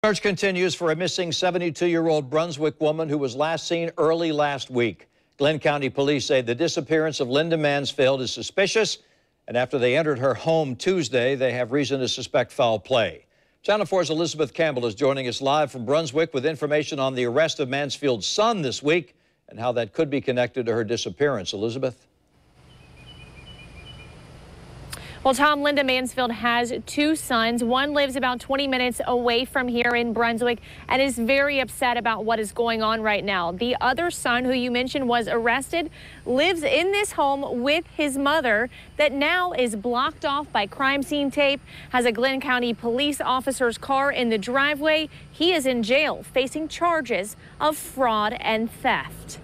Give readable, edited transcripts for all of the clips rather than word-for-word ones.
Search continues for a missing 72-year-old Brunswick woman who was last seen early last week. Glenn County Police say the disappearance of Linda Mansfield is suspicious, and after they entered her home Tuesday, they have reason to suspect foul play. Channel 4's Elizabeth Campbell is joining us live from Brunswick with information on the arrest of Mansfield's son this week and how that could be connected to her disappearance. Elizabeth? Well, Tom, Linda Mansfield has two sons. One lives about 20 minutes away from here in Brunswick and is very upset about what is going on right now. The other son, who you mentioned was arrested, lives in this home with his mother that now is blocked off by crime scene tape, has a Glenn County police officer's car in the driveway. He is in jail facing charges of fraud and theft.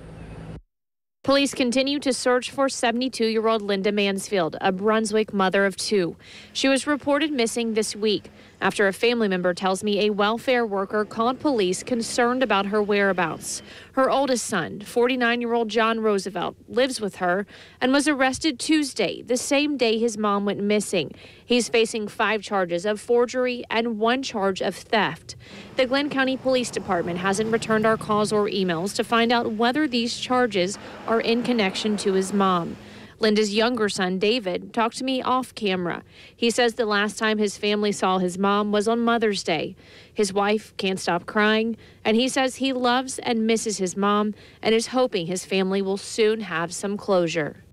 Police continue to search for 72-year-old Linda Mansfield, a Brunswick mother of two. She was reported missing this week after a family member tells me a welfare worker called police concerned about her whereabouts. Her oldest son, 49-year-old John Roosevelt, lives with her and was arrested Tuesday, the same day his mom went missing. He's facing 5 charges of forgery and 1 charge of theft. The Glenn County Police Department hasn't returned our calls or emails to find out whether these charges are in connection to his mom. Linda's younger son, David, talked to me off camera. He says the last time his family saw his mom was on Mother's Day. His wife can't stop crying, and he says he loves and misses his mom and is hoping his family will soon have some closure.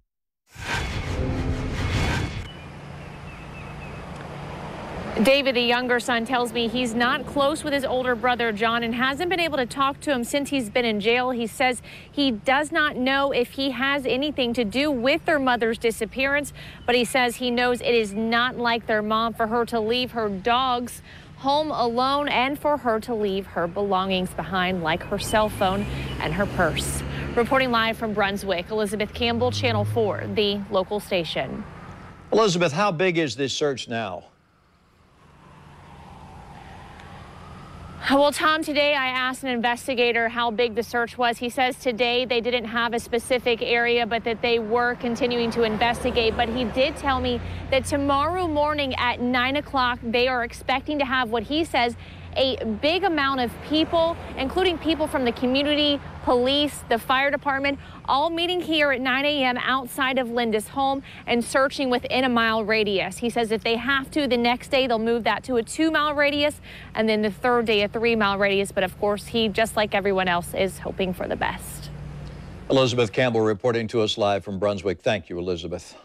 David, the younger son, tells me he's not close with his older brother, John, and hasn't been able to talk to him since he's been in jail. He says he does not know if he has anything to do with their mother's disappearance, but he says he knows it is not like their mom for her to leave her dogs home alone and for her to leave her belongings behind, like her cell phone and her purse. Reporting live from Brunswick, Elizabeth Campbell, Channel 4, the local station. Elizabeth, how big is this search now? Well, Tom, today I asked an investigator how big the search was. He says today they didn't have a specific area, but that they were continuing to investigate. But he did tell me that tomorrow morning at 9 o'clock, they are expecting to have what he says a big amount of people, including people from the community, police, the fire department, all meeting here at 9 a.m. outside of Linda's home and searching within a mile radius. He says if they have to, the next day they'll move that to a 2-mile radius, and then the third day a 3-mile radius. But of course, he, just like everyone else, is hoping for the best. Elizabeth Campbell reporting to us live from Brunswick. Thank you, Elizabeth.